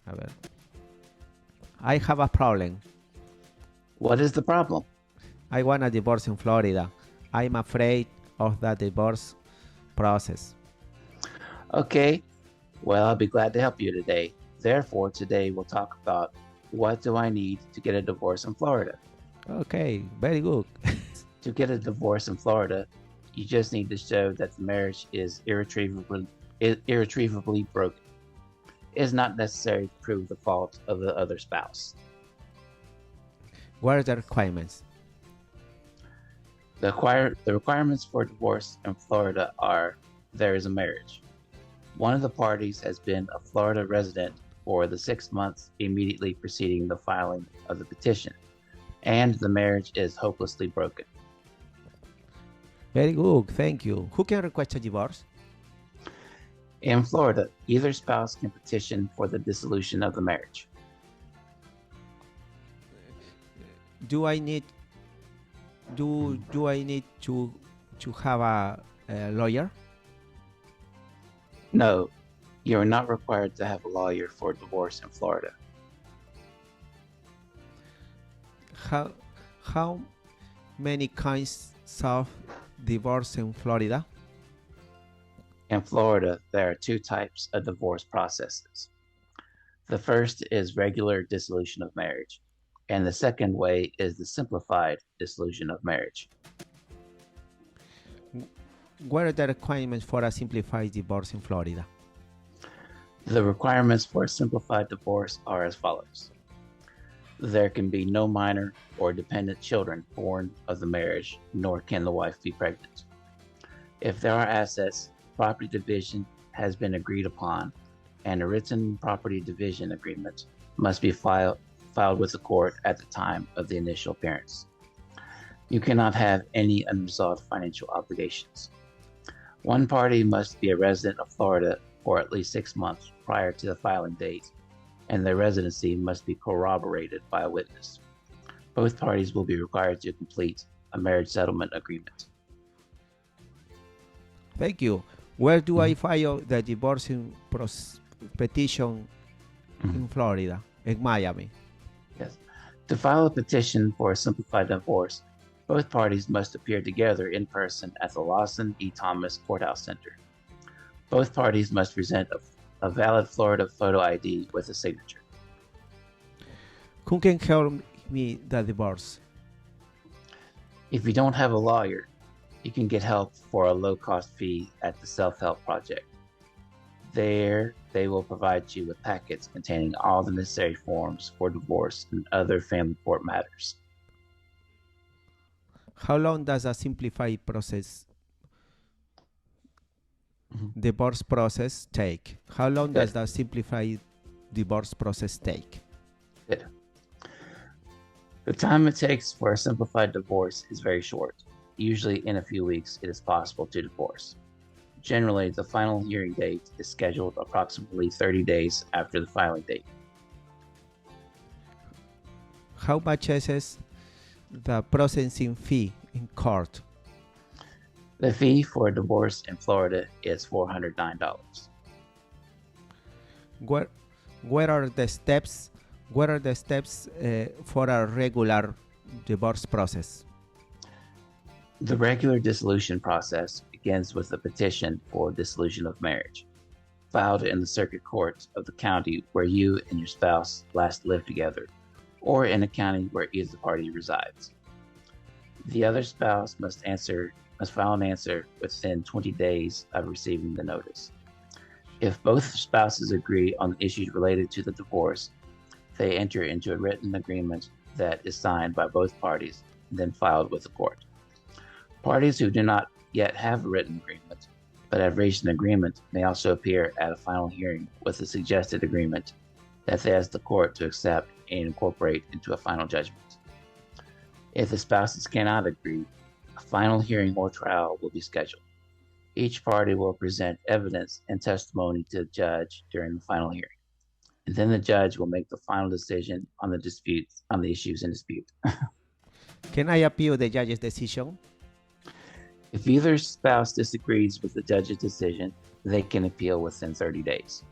A ver. I have a problem. What is the problem? I want a divorce in Florida. I'm afraid of the divorce process. Okay, well, I'll be glad to help you today. Therefore, today we'll talk about what do I need to get a divorce in Florida. Okay, very good. To get a divorce in Florida, you just need to show that the marriage is irretrievably broken. It is not necessary to prove the fault of the other spouse. What are the requirements? The requirements for divorce in Florida are there is a marriage. One of the parties has been a Florida resident for the 6 months immediately preceding the filing of the petition, and the marriage is hopelessly broken. Very good, thank you. Who can request a divorce? In Florida, either spouse can petition for the dissolution of the marriage. Do I need to have a lawyer? No, you are not required to have a lawyer for divorce in Florida. How many kinds of divorce in Florida? In Florida, there are two types of divorce processes. The first is regular dissolution of marriage, and the second way is the simplified dissolution of marriage. What are the requirements for a simplified divorce in Florida? The requirements for a simplified divorce are as follows. There can be no minor or dependent children born of the marriage, nor can the wife be pregnant. If there are assets, property division has been agreed upon, and a written property division agreement must be filed with the court at the time of the initial appearance. You cannot have any unresolved financial obligations. One party must be a resident of Florida for at least 6 months prior to the filing date, and their residency must be corroborated by a witness. Both parties will be required to complete a marriage settlement agreement. Thank you. Where do I file the divorce petition in Florida, in Miami? Yes. To file a petition for a simplified divorce, both parties must appear together in person at the Lawson E. Thomas Courthouse Center. Both parties must present a valid Florida photo ID with a signature. Who can help me the divorce? If you don't have a lawyer, you can get help for a low-cost fee at the Self-Help Project. There, they will provide you with packets containing all the necessary forms for divorce and other family court matters. How long does a simplified divorce process take? How long does the simplified divorce process take? Good. The time it takes for a simplified divorce is very short. Usually in a few weeks, it is possible to divorce. Generally, the final hearing date is scheduled approximately 30 days after the filing date. How much is the processing fee in court? The fee for a divorce in Florida is $409. What are the steps? What are the steps for a regular divorce process? The regular dissolution process begins with a petition for dissolution of marriage, filed in the circuit court of the county where you and your spouse last lived together, or in a county where either party resides. The other spouse must file an answer within 20 days of receiving the notice. If both spouses agree on the issues related to the divorce, they enter into a written agreement that is signed by both parties and then filed with the court. Parties who do not yet have a written agreement, but have reached an agreement, may also appear at a final hearing with a suggested agreement that they ask the court to accept and incorporate into a final judgment. If the spouses cannot agree, a final hearing or trial will be scheduled. Each party will present evidence and testimony to the judge during the final hearing, and then the judge will make the final decision on the issues in dispute. Can I appeal the judge's decision? If either spouse disagrees with the judge's decision, they can appeal within 30 days.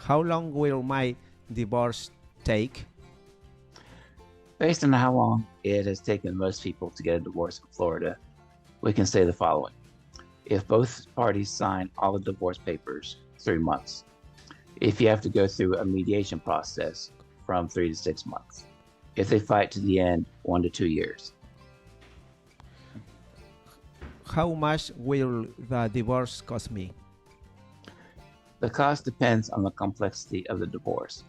How long will my divorce take? Based on how long it has taken most people to get a divorce in Florida, we can say the following. If both parties sign all the divorce papers, 3 months. If you have to go through a mediation process, from 3 to 6 months. If they fight to the end, 1 to 2 years. How much will the divorce cost me? The cost depends on the complexity of the divorce.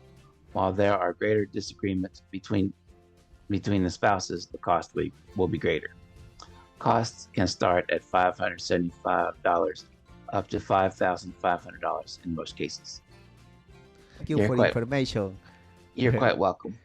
While there are greater disagreements between the spouses, the cost will be greater. Costs can start at $575 up to $5,500 in most cases. Thank you for information. You're quite welcome.